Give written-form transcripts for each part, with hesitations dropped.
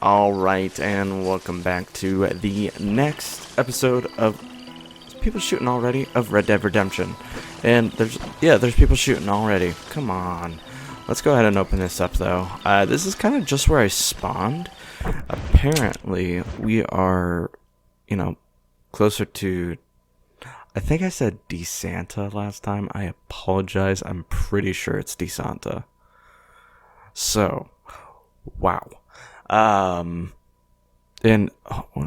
Alright, and welcome back to the next episode of people shooting already of Red Dead Redemption. And there's people shooting already. Come on. Let's go ahead and open this up though. This is kind of just where I spawned. Apparently, we are, closer to, I think I said DeSanta last time. I apologize. I'm pretty sure it's DeSanta. So, wow. And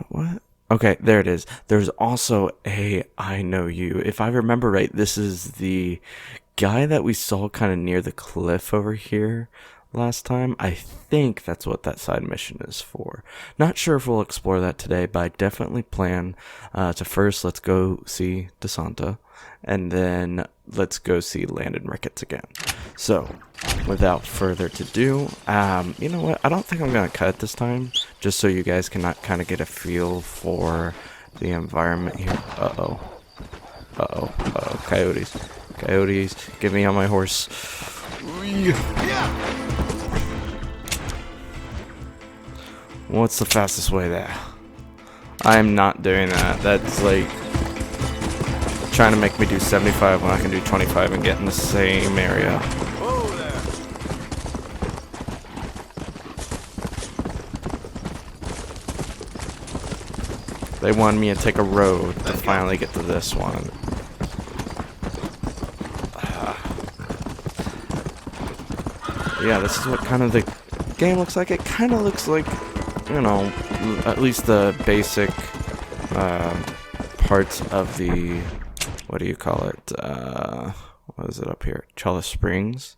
what? Okay, there it is. There's also a I Know You. If I remember right, this is the guy that we saw kind of near the cliff over here last time. I think that's what that side mission is for. Not sure if we'll explore that today, but I definitely plan to first let's go see DeSanta, and then let's go see Landon Ricketts again. So, without further ado, you know what? I don't think I'm going to cut it this time, just so you guys can kind of get a feel for the environment here. Uh-oh. Coyotes, get me on my horse. What's the fastest way there? I am not doing that. That's like trying to make me do 75 when I can do 25 and get in the same area. They wanted me to take a road to finally get to this one. Yeah, this is what kind of the game looks like. It kind of looks like, at least the basic parts of the, what do you call it? What is it up here? Chalice Springs,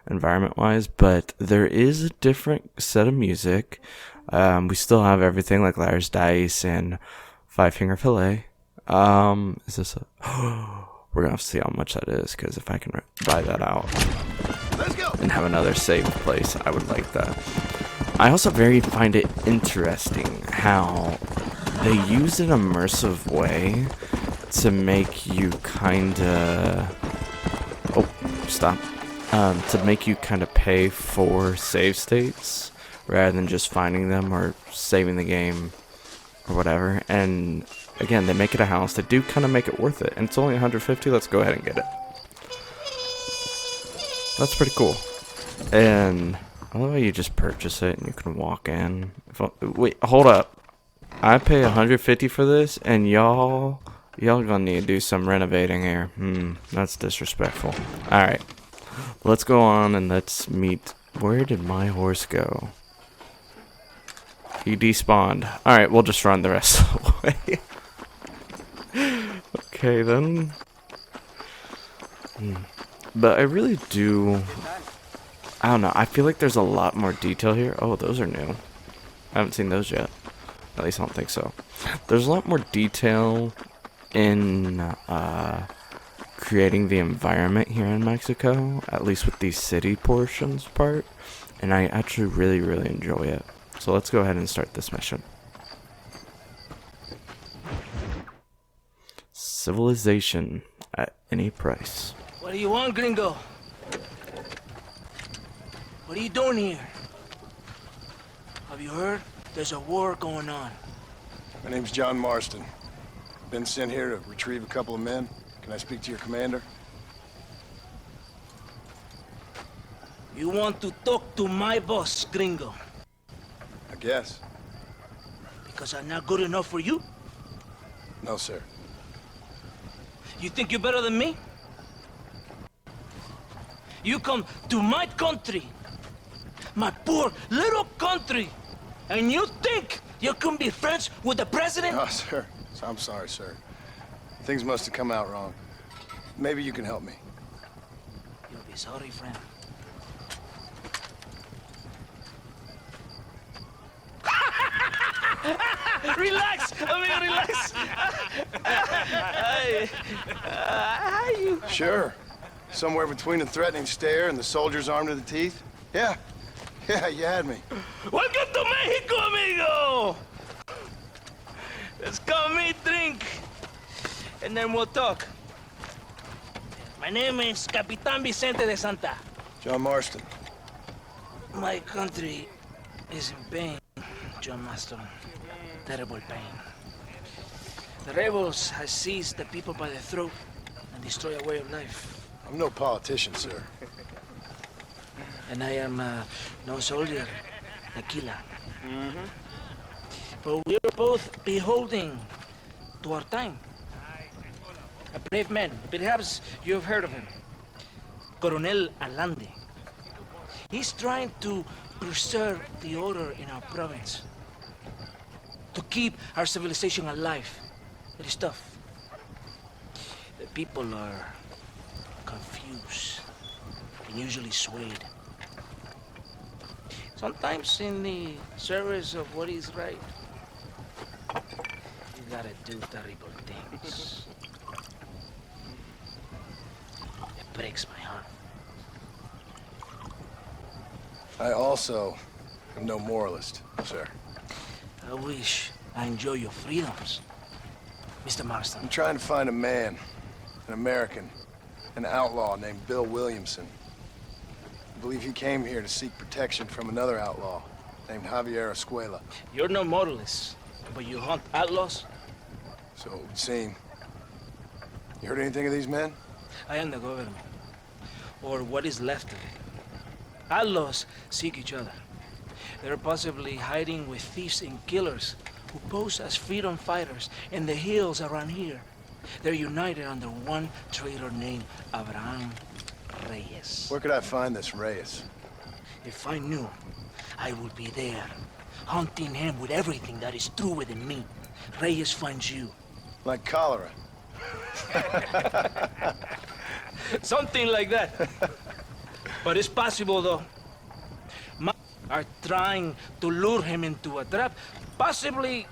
environment-wise. But there is a different set of music. We still have everything like Liar's Dice and Five Finger Filet. Is this a... We're gonna have to see how much that is, because if I can buy that out and have another save place, I would like that. I also find it interesting how they use an immersive way to make you kinda... Oh, stop. To make you kind of pay for save states rather than just finding them or saving the game or whatever. And again, they make it a house. They do kind of make it worth it. And it's only 150. Let's go ahead and get it. That's pretty cool. And I love how you just purchase it and you can walk in. Wait, hold up. I pay 150 for this, and y'all gonna need to do some renovating here. That's disrespectful. Alright. Let's go on and let's meet. Where did my horse go? He despawned. Alright, we'll just run the rest of the way. Okay, then. But I really do... I don't know. I feel like there's a lot more detail here. Oh, those are new. I haven't seen those yet. At least I don't think so. There's a lot more detail in creating the environment here in Mexico, at least with these city portions part, and I actually really enjoy it. So let's go ahead and start this mission. Civilization at any price. What do you want, gringo? What are you doing here? Have you heard? There's a war going on. My name's John Marston. Been sent here to retrieve a couple of men. Can I speak to your commander? You want to talk to my boss, gringo? I guess. Because I'm not good enough for you? No, sir. You think you're better than me? You come to my country, my poor little country, and you think you can be friends with the president? No, sir. I'm sorry, sir. Things must have come out wrong. Maybe you can help me. You'll be sorry, friend. Relax, amigo, relax. Sure. Somewhere between a threatening stare and the soldiers armed to the teeth? Yeah, you had me. Welcome to Mexico, amigo! Let's come eat, drink, and then we'll talk. My name is Capitan Vicente de Santa. John Marston. My country is in pain. John Master. Terrible pain. The rebels has seized the people by the throat and destroy a way of life. I'm no politician, sir. And I am no soldier, Aquila. But we are both beholding to our time. A brave man, perhaps you have heard of him. Coronel Allende. He's trying to preserve the order in our province. To keep our civilization alive. It is tough. The people are confused and usually swayed. Sometimes in the service of what is right, you gotta do terrible things. It breaks my heart. I also am no moralist, sir. I wish I enjoy your freedoms, Mr. Marston. I'm trying to find a man, an American, an outlaw named Bill Williamson. I believe he came here to seek protection from another outlaw named Javier Escuela. You're no moralist, but you hunt outlaws? So it would seem. You heard anything of these men? I am the government, or what is left of it. Outlaws seek each other. They're possibly hiding with thieves and killers who pose as freedom fighters in the hills around here. They're united under one traitor named Abraham Reyes. Where could I find this Reyes? If I knew, I would be there, hunting him with everything that is true within me. Reyes finds you. Like cholera. Something like that. But it's possible, though. Are trying to lure him into a trap. Possibly,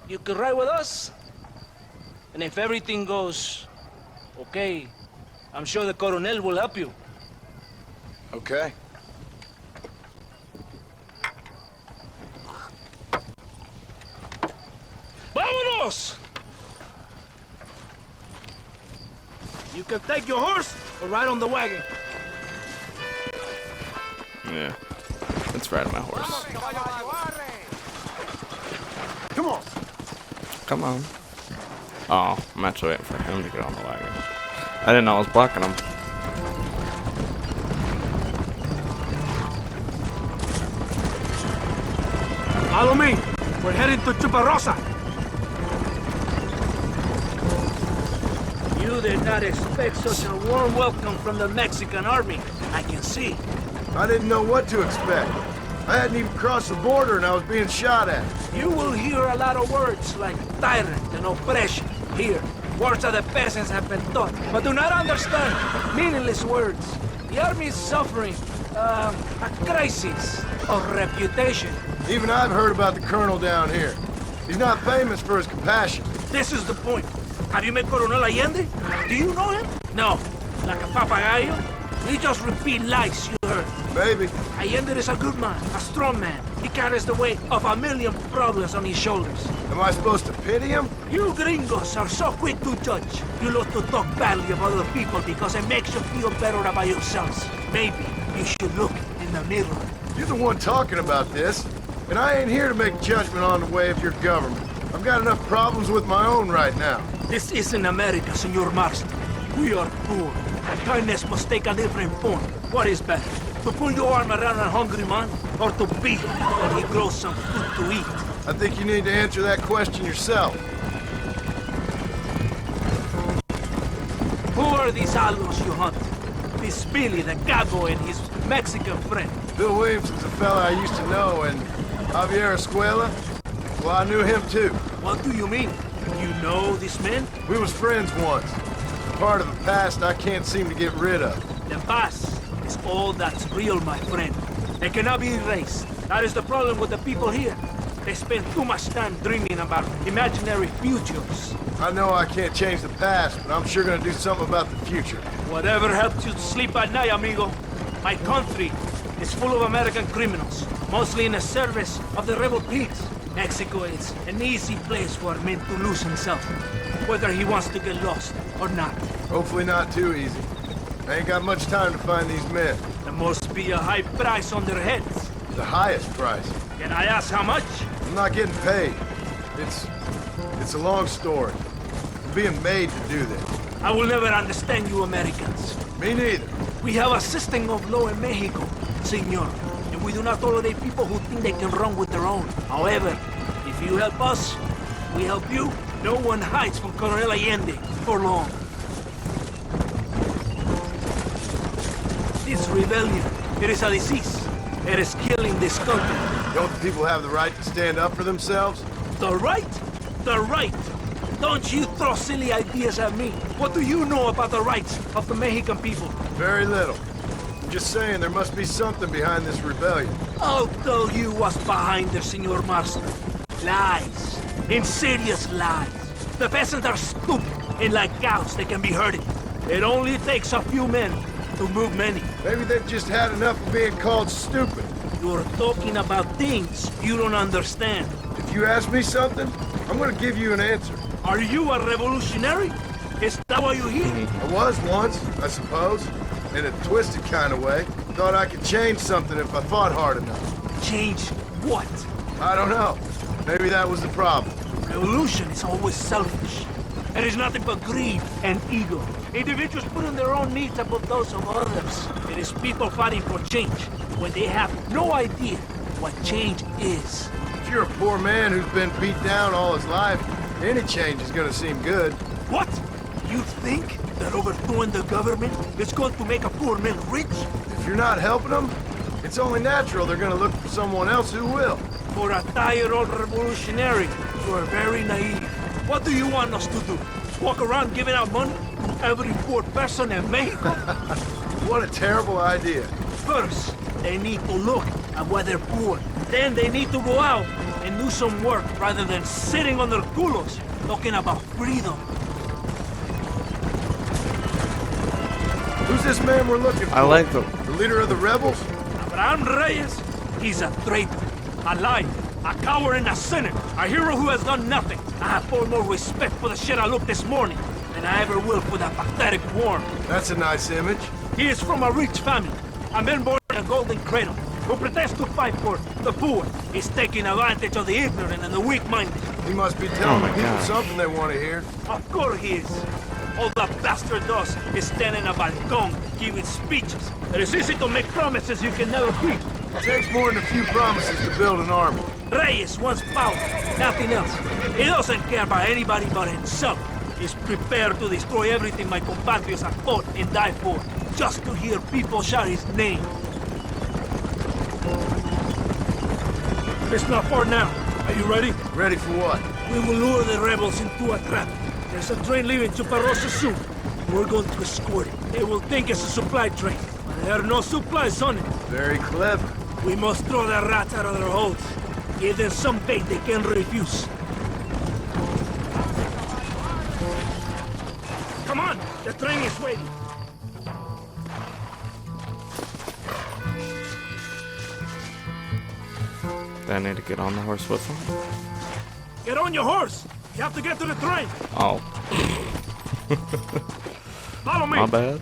you could ride with us. And if everything goes okay, I'm sure the Coronel will help you. Okay. Vámonos! You can take your horse or ride on the wagon. Yeah. Let's ride my horse. Come on. Come on. Oh, I'm actually waiting for him to get on the wagon. I didn't know I was blocking him. Follow me. We're heading to Chuparosa. You did not expect such a warm welcome from the Mexican army. I can see. I didn't know what to expect. I hadn't even crossed the border and I was being shot at. You will hear a lot of words like tyrant and oppression. Here, words that the peasants have been taught, but do not understand. Meaningless words. The army is suffering a crisis of reputation. Even I've heard about the colonel down here. He's not famous for his compassion. This is the point. Have you met Coronel Allende? Do you know him? No. Like a papagayo? He just repeat lies you heard. Maybe. Allende is a good man, a strong man. He carries the weight of a million problems on his shoulders. Am I supposed to pity him? You gringos are so quick to judge. You love to talk badly about other people because it makes you feel better about yourselves. Maybe you should look in the mirror. You're the one talking about this, and I ain't here to make judgment on the way of your government. I've got enough problems with my own right now. This isn't America, Senor Marston. We are poor. Kindness must take a different form. What is better? To pull your arm around a hungry man, or to beat him when he grows some food to eat? I think you need to answer that question yourself. Who are these outlaws you hunt? This Billy, the cowboy, and his Mexican friend. Bill Williamson's a fella I used to know, and Javier Escuela, well, I knew him too. What do you mean? You know these men? We was friends once. Part of the past I can't seem to get rid of. The past is all that's real, my friend. It cannot be erased. That is the problem with the people here. They spend too much time dreaming about imaginary futures. I know I can't change the past, but I'm sure gonna do something about the future. Whatever helps you sleep at night, amigo. My country is full of American criminals, mostly in the service of the rebel pigs. Mexico is an easy place for a man to lose himself, whether he wants to get lost or not. Hopefully not too easy. I ain't got much time to find these men. There must be a high price on their heads. The highest price. Can I ask how much? I'm not getting paid. It's a long story. I'm being made to do this. I will never understand you Americans. Me neither. We have a system of law in Mexico, senor. And we do not tolerate people who think they can run with their own. However, if you help us, we help you. No one hides from Coronel Allende for long. This rebellion, it is a disease. It is killing this country. Don't the people have the right to stand up for themselves? The right? The right! Don't you throw silly ideas at me. What do you know about the rights of the Mexican people? Very little. I'm just saying there must be something behind this rebellion. I'll tell you what's behind there, Senor Marston. Lies. Insidious lies. The peasants are stupid, and like cows, they can be herded. It only takes a few men to move many. Maybe they've just had enough of being called stupid. You're talking about things you don't understand. If you ask me something, I'm gonna give you an answer. Are you a revolutionary? Is that why you're here? I was once, I suppose. In a twisted kind of way. Thought I could change something if I fought hard enough. Change what? I don't know. Maybe that was the problem. Revolution is always selfish. It is nothing but greed and ego. Individuals putting their own needs above those of others. It is people fighting for change when they have no idea what change is. If you're a poor man who's been beat down all his life, any change is gonna seem good. What? You think that overthrowing the government is going to make a poor man rich? If you're not helping them, it's only natural they're gonna look for someone else who will. For a tired old revolutionary, you are very naive. What do you want us to do? Walk around giving out money to every poor person in Mexico? What a terrible idea. First, they need to look at why they're poor. Then they need to go out and do some work rather than sitting on their culos talking about freedom. Who's this man we're looking for? I like the. The leader of the rebels? Abraham Reyes, he's a traitor, a liar, a coward and a sinner, a hero who has done nothing. I have far more respect for the shit I looked this morning than I ever will for that pathetic worm. That's a nice image. He is from a rich family, a man born in a golden cradle, who pretends to fight for the poor. He's taking advantage of the ignorant and the weak-minded. He must be telling Oh my the people God. something they want to hear. Of course he is. All the bastard does is stand in a balcón giving speeches. It is easy to make promises you can never keep. It takes more than a few promises to build an army. Reyes wants power, nothing else. He doesn't care about anybody but himself. He's prepared to destroy everything my compatriots have fought and died for, just to hear people shout his name. It's not far now. Are you ready? Ready for what? We will lure the rebels into a trap. There's a train leaving Chuparosa soon. We're going to escort it. They will think it's a supply train, but there are no supplies on it. Very clever. We must throw the rats out of their holes. Give them some bait they can refuse. Come on! The train is waiting. Do I need to get on the horse with him? Get on your horse! You have to get to the train! Oh, Follow me! my bad.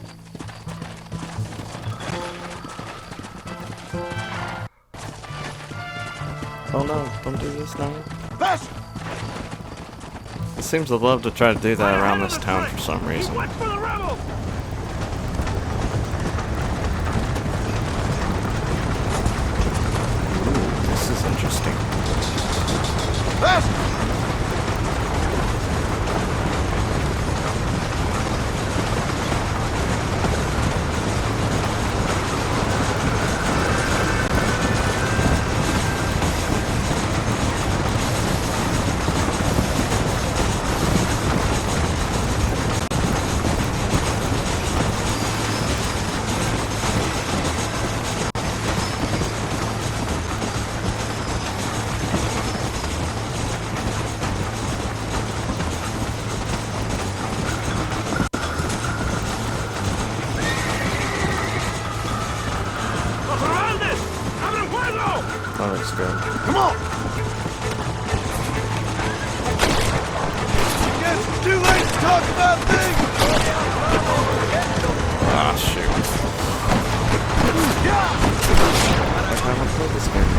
Oh no, don't do this now. Fast! It seems to love to try to do that around this town for some reason. Watch for the rebels! This is interesting. Fast! ¡Oferandes! ¡Abran fuego! That looks good. Come on! It's too late to talk about things! Ah, shoot. I haven't played this game.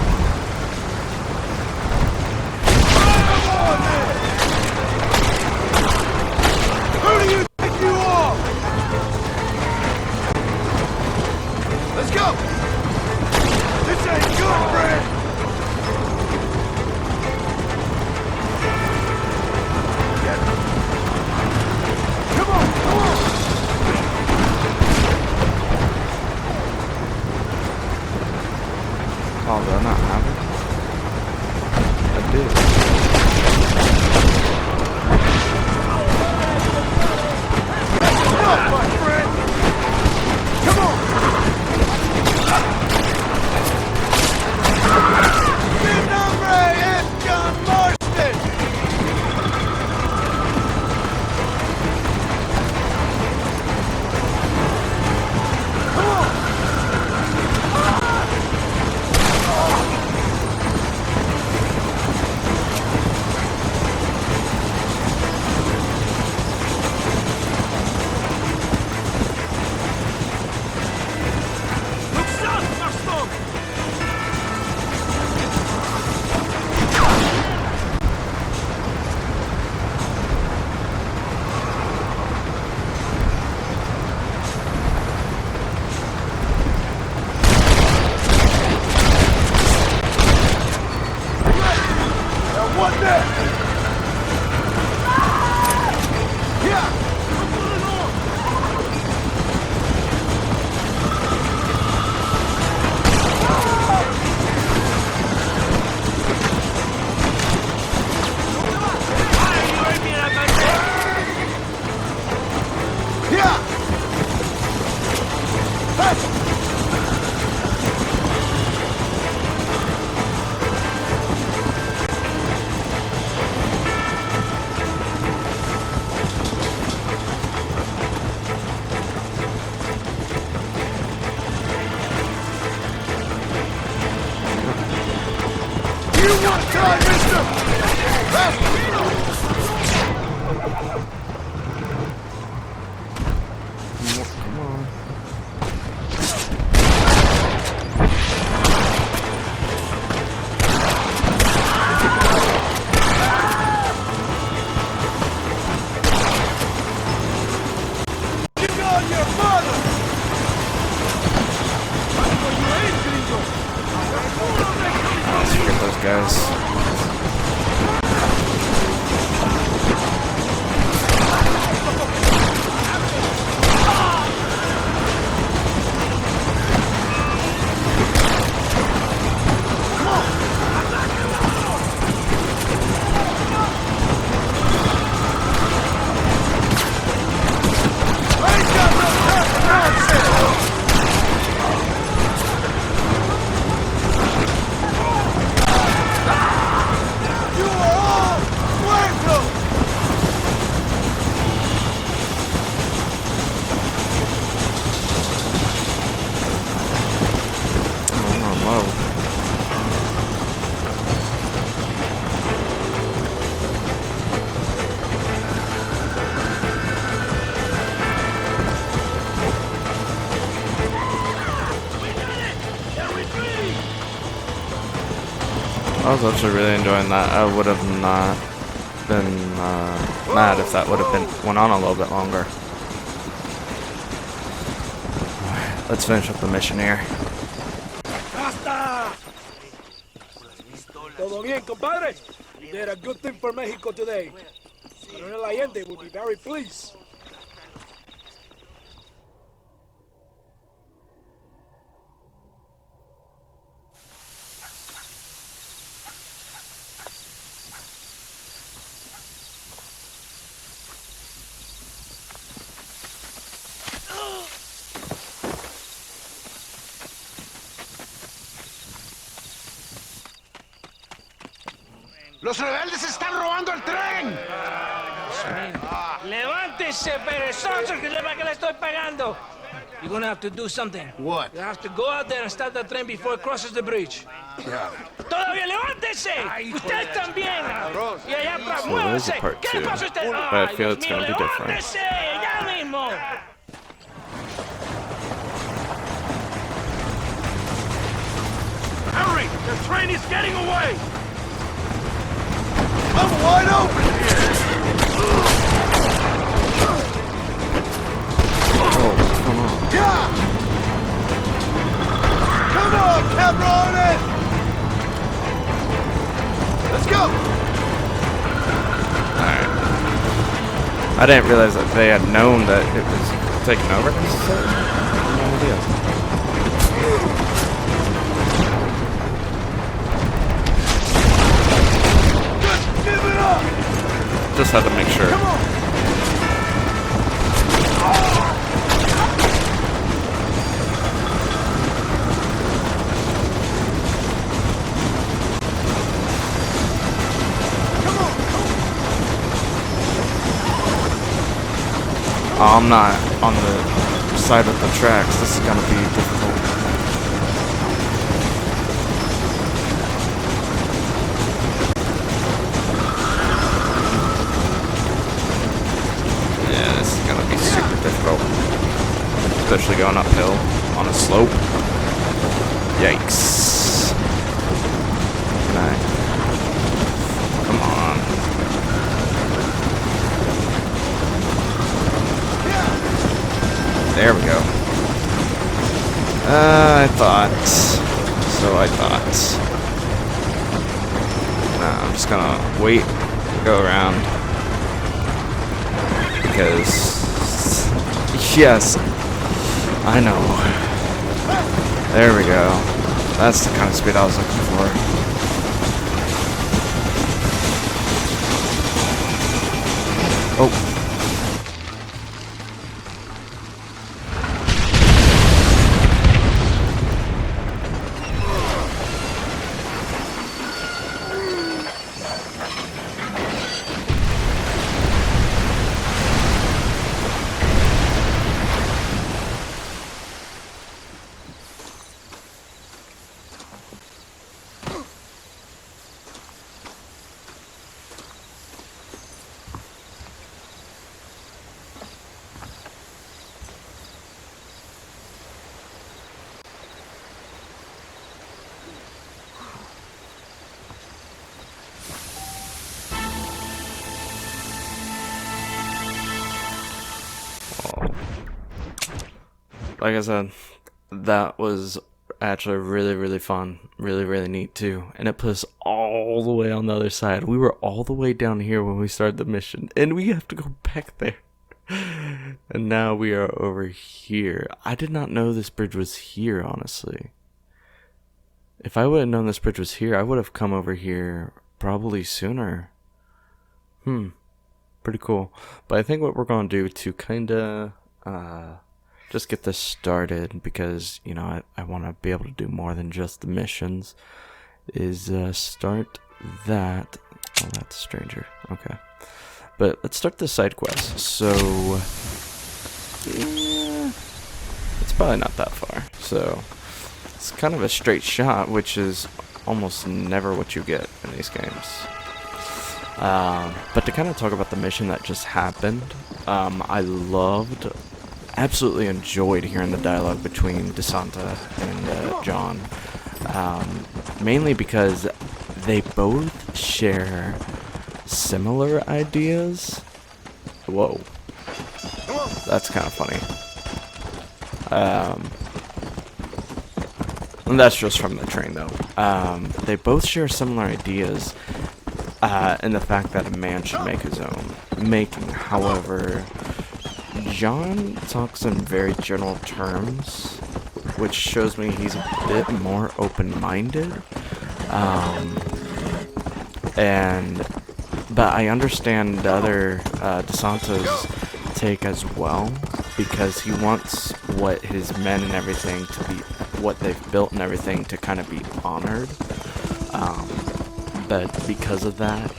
I was actually really enjoying that. I would have not been mad if that would have went on a little bit longer. Alright, let's finish up the mission here. Todo bien, compadre? You did a good thing for Mexico today. Colonel Allende will be very pleased. ¡Los rebeldes están robando el tren! ¡Levántese, perezoso, que le estoy pagando! You're gonna have to do something. What? You have to go out there and stop the train before it crosses the bridge. Yeah. ¡Todavía levántese! ¡Usted también! Y allá atrás, So there's a muévase. part ¿Qué two, le pasa a usted? but I feel Ay, it's Dios mío, gonna be different. ¡levántese! ¡Ya mismo! Hurry! The train is getting away! I'm wide open here! Yeah! Come on, cabrones! Let's go! I didn't realize that they had known that it was taken over necessarily. No idea. Just had to make sure. I'm not on the side of the tracks. This is gonna be difficult. Yeah, this is gonna be super difficult. Especially going uphill on a slope. Yikes. Okay. Come on. There we go. I thought. So I thought. Nah, I'm just gonna wait, go around. Because... Yes! I know. There we go. That's the kind of speed I was looking for. Oh. Like I said, that was actually really, really fun. Really, really neat too. And it put us all the way on the other side. We were all the way down here when we started the mission. And we have to go back there. And now we are over here. I did not know this bridge was here, honestly. If I would have known this bridge was here, I would have come over here probably sooner. Pretty cool. But I think what we're going to do to kind of... just get this started, because you know I want to be able to do more than just the missions, is start that. Oh, that's a stranger. Okay, but let's start the side quest. So yeah, it's probably not that far, so it's kind of a straight shot, which is almost never what you get in these games. But to kind of talk about the mission that just happened, I absolutely enjoyed hearing the dialogue between DeSanta and John, mainly because they both share similar ideas. Whoa, that's kind of funny. And that's just from the train though. They both share similar ideas in the fact that a man should make his own making. However, John talks in very general terms, which shows me he's a bit more open-minded. But I understand the other DeSanto's take as well, because he wants what his men and everything to be, what they've built and everything, to kind of be honored. But because of that,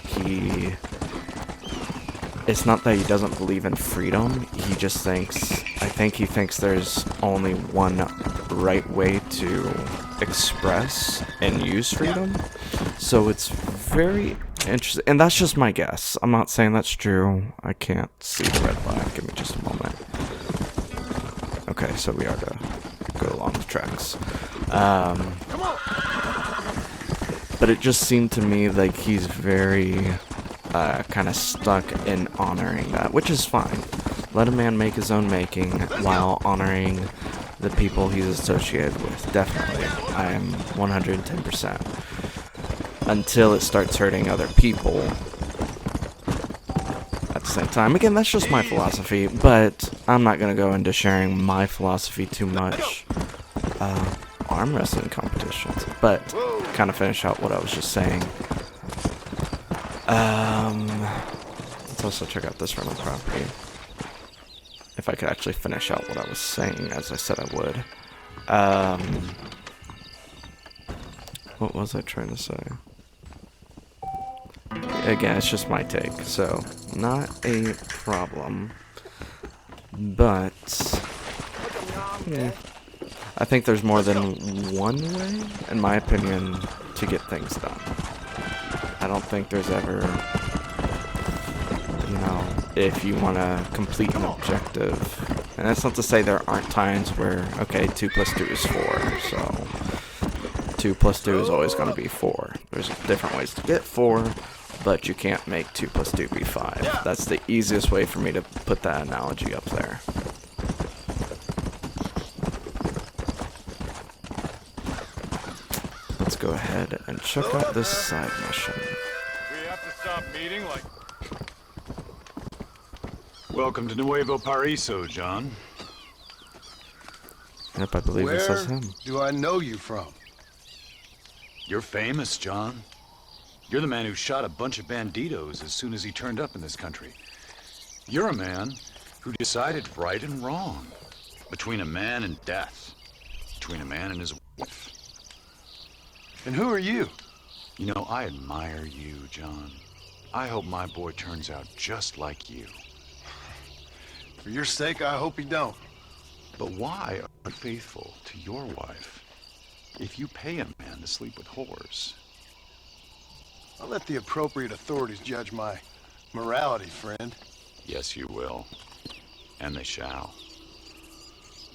it's not that he doesn't believe in freedom, he just he thinks there's only one right way to express and use freedom. So it's very interesting, and that's just my guess. I'm not saying that's true. I can't see the red flag. Give me just a moment. Okay, so we are to go along the tracks. But it just seemed to me like he's very kind of stuck in honoring that, which is fine. Let a man make his own making while honoring the people he's associated with. Definitely. I am 110%. Until it starts hurting other people at the same time. Again, that's just my philosophy, but I'm not going to go into sharing my philosophy too much. Arm wrestling competitions. But, kind of finish out what I was just saying. Let's also check out this rental property. If I could actually finish out what I was saying, as I said I would. What was I trying to say? Again, it's just my take, so not a problem. But yeah, I think there's more than one way, in my opinion, to get things done. I don't think there's ever, you know, if you want to complete an objective. And that's not to say there aren't times where, okay, 2 + 2 is 4, so 2 + 2 is always going to be 4. There's different ways to get 4, but you can't make 2 + 2 be 5. That's the easiest way for me to put that analogy up there. Let's go ahead and check out this side mission. We have to stop meeting like... Welcome to Nuevo Paraiso, John. Yep, I believe it says Where him. do I know you from? You're famous, John. You're the man who shot a bunch of banditos as soon as he turned up in this country. You're a man who decided right and wrong. Between a man and death. Between a man and his wife. And who are you? You know, I admire you, John. I hope my boy turns out just like you. For your sake, I hope you don't. But why are you faithful to your wife if you pay a man to sleep with whores? I'll let the appropriate authorities judge my morality, friend. Yes, you will. And they shall.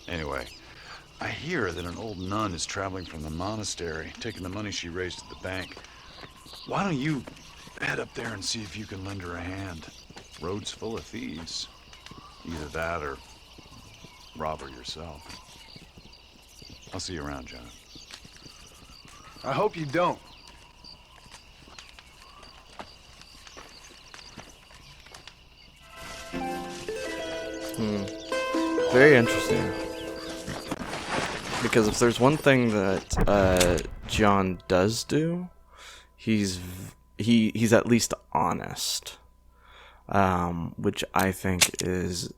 Anyway, I hear that an old nun is traveling from the monastery, taking the money she raised at the bank. Why don't you head up there and see if you can lend her a hand? Road's full of thieves. Either that or rob her yourself. I'll see you around, John. I hope you don't. Very interesting. Because if there's one thing that John does do, he's at least honest, which I think is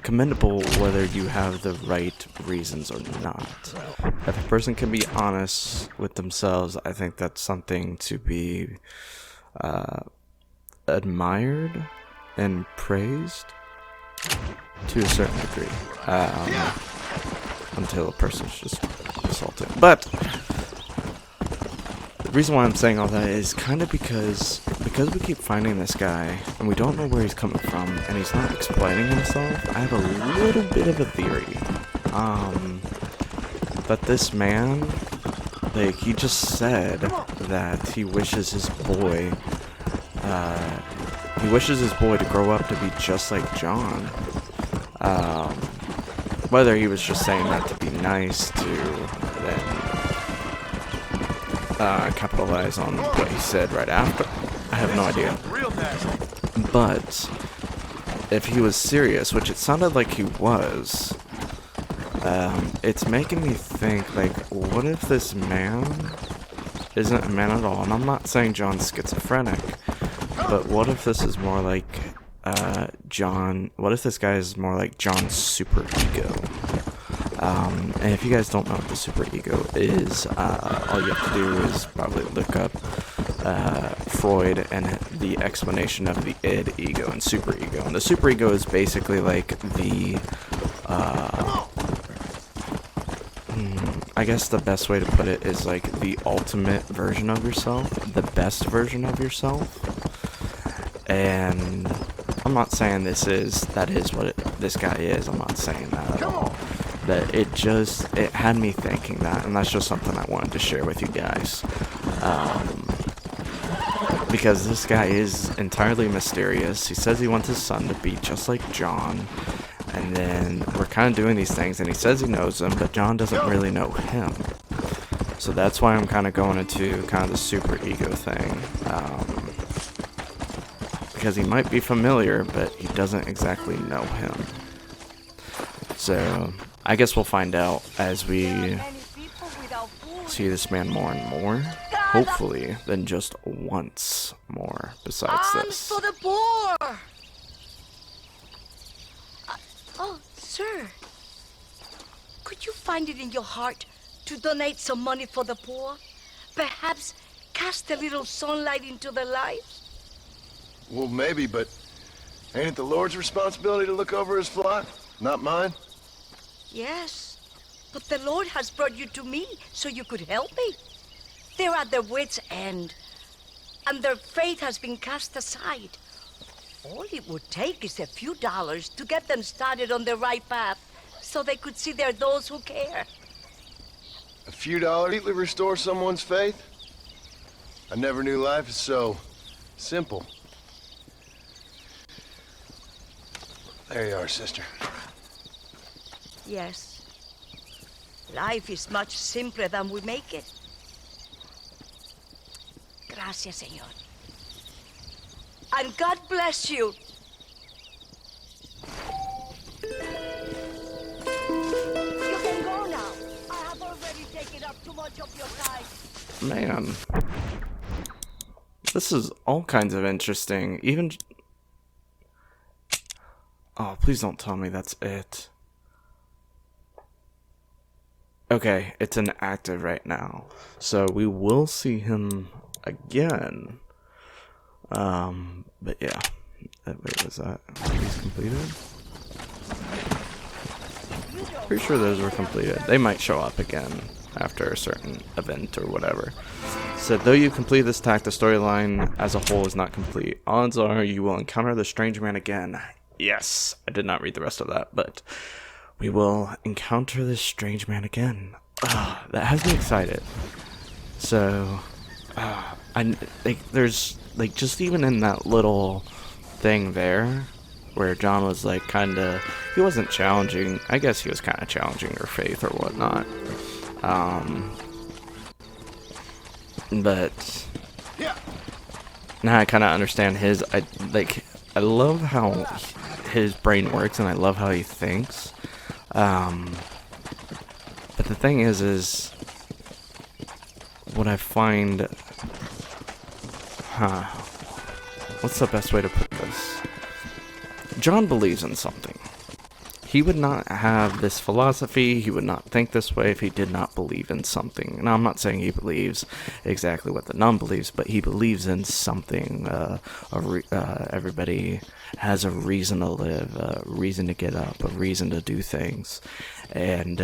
commendable whether you have the right reasons or not. If a person can be honest with themselves, I think that's something to be admired and praised to a certain degree, until a person's just assaulted. But the reason why I'm saying all that is kind of because we keep finding this guy and we don't know where he's coming from and he's not explaining himself. I have a little bit of a theory, that this man, like, he just said that he wishes his boy to grow up to be just like John. Whether he was just saying that to be nice to then capitalize on what he said right after, I have no idea. But if he was serious, which it sounded like he was, it's making me think, like, what if this man isn't a man at all? And I'm not saying John's schizophrenic, but what if this is more like what if this guy is more like John's super ego? And if you guys don't know what the super ego is, all you have to do is probably look up Freud and the explanation of the id, ego, and super ego. And the super ego is basically like the I guess the best way to put it is like the ultimate version of yourself, the best version of yourself. And I'm not saying that is what this guy is. I'm not saying that at all. But it had me thinking that, and that's just something I wanted to share with you guys. Because this guy is entirely mysterious. He says he wants his son to be just like John. And then we're kind of doing these things, and he says he knows him, but John doesn't really know him. So that's why I'm kind of going into kind of the super ego thing. Because he might be familiar, but he doesn't exactly know him. So I guess we'll find out as we see this man more and more. Hopefully, than just once more besides this. For the poor! Oh, sir. Could you find it in your heart to donate some money for the poor? Perhaps cast a little sunlight into their lives? Well, maybe, but ain't it the Lord's responsibility to look over his flock? Not mine? Yes, but the Lord has brought you to me so you could help me. They're at their wits' end, and their faith has been cast aside. All it would take is a few dollars to get them started on the right path, so they could see they're those who care. A few dollars completely restore someone's faith? I never knew life is so simple. There you are, sister. Yes. Life is much simpler than we make it. Gracias, Señor. And God bless you. You can go now. I have already taken up too much of your time. Man. This is all kinds of interesting. Even... Oh, please don't tell me that's it. Okay, it's inactive right now. So we will see him again. But yeah. Wait, was that these completed? Pretty sure those were completed. They might show up again after a certain event or whatever. So though you complete this task, the storyline as a whole is not complete. Odds are you will encounter the strange man again. Yes, I did not read the rest of that, but we will encounter this strange man again. That has me excited. So, there's like just even in that little thing there, where John was like he wasn't challenging. I guess he was kind of challenging her faith or whatnot. But now I kind of understand his. I love how his brain works, and I love how he thinks. But the thing is what I find, what's the best way to put this? John believes in something. He would not have this philosophy, he would not think this way if he did not believe in something. Now, I'm not saying he believes exactly what the nun believes, but he believes in something. Everybody has a reason to live, a reason to get up, a reason to do things. And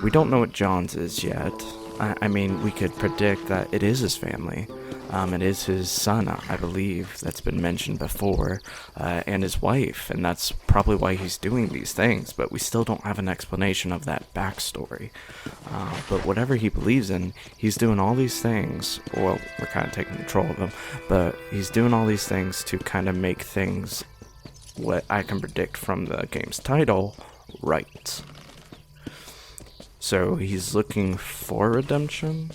we don't know what John's is yet. I mean, we could predict that it is his family. It is his son, I believe, that's been mentioned before, and his wife, and that's probably why he's doing these things, but we still don't have an explanation of that backstory. But whatever he believes in, he's doing all these things. Well, we're kind of taking control of them, but he's doing all these things to kind of make things, what I can predict from the game's title, right. So he's looking for redemption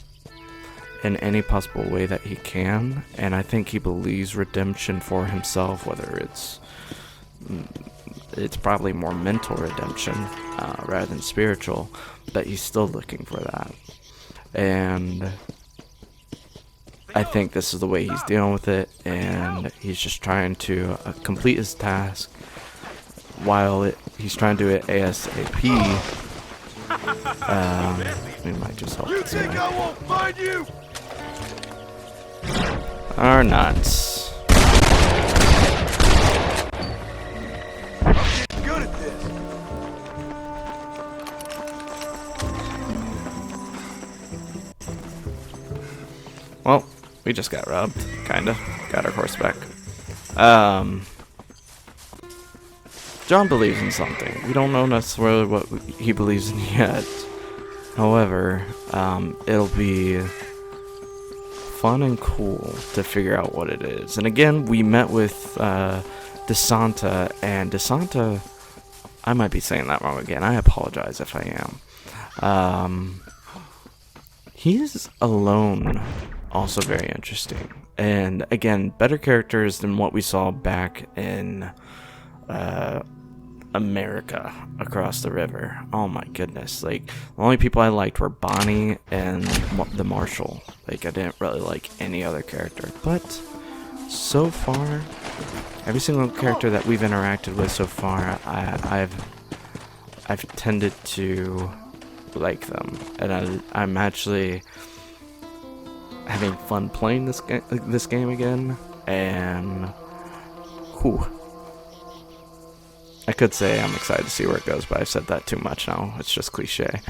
in any possible way that he can, and I think he believes redemption for himself, whether it's probably more mental redemption rather than spiritual, but he's still looking for that. And I think this is the way he's dealing with it, and he's just trying to complete his task while he's trying to do it ASAP. We might just help this guy. I won't find you? Or not. Good at this. Well, we just got robbed, kinda. Got our horse back. John believes in something. We don't know necessarily what he believes in yet. However, it'll be fun and cool to figure out what it is. And again, we met with DeSanta, and DeSanta, I might be saying that wrong again. I apologize if I am. He's alone, also very interesting. And again, better characters than what we saw back in America across the river. Oh my goodness. Like, the only people I liked were Bonnie and the Marshal. Like, I didn't really like any other character. But so far, every single character that we've interacted with so far, I've tended to like them, and I'm actually having fun playing this game again. And whew, I could say I'm excited to see where it goes, but I've said that too much now. It's just cliche.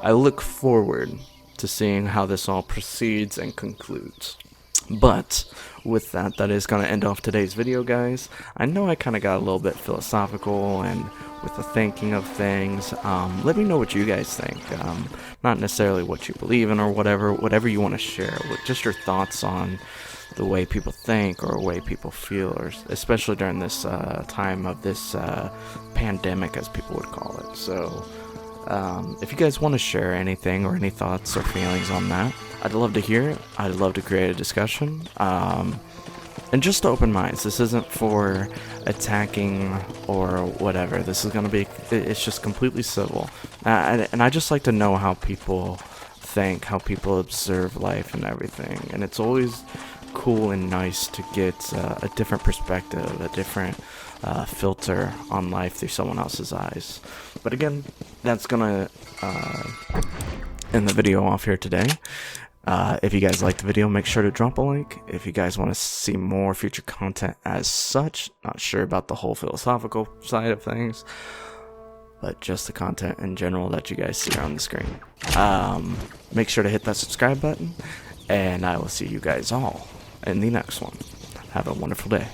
I look forward to seeing how this all proceeds and concludes. But with that, that is going to end off today's video, guys. I know I kind of got a little bit philosophical and with the thinking of things. Let me know what you guys think. Not necessarily what you believe in or whatever you want to share. Just your thoughts on the way people think or the way people feel, or especially during this time of this pandemic, as people would call it. So if you guys want to share anything or any thoughts or feelings on that, I'd love to hear it. I'd love to create a discussion. And just open minds. This isn't for attacking or whatever. This is going to be, it's just completely civil. And I just like to know how people think, how people observe life and everything. And it's always cool and nice to get a different perspective, a different filter on life through someone else's eyes. But again, that's gonna end the video off here today. If you guys liked the video, make sure to drop a like. If you guys want to see more future content as such, not sure about the whole philosophical side of things, but just the content in general that you guys see on the screen, make sure to hit that subscribe button, and I will see you guys all in the next one. Have a wonderful day.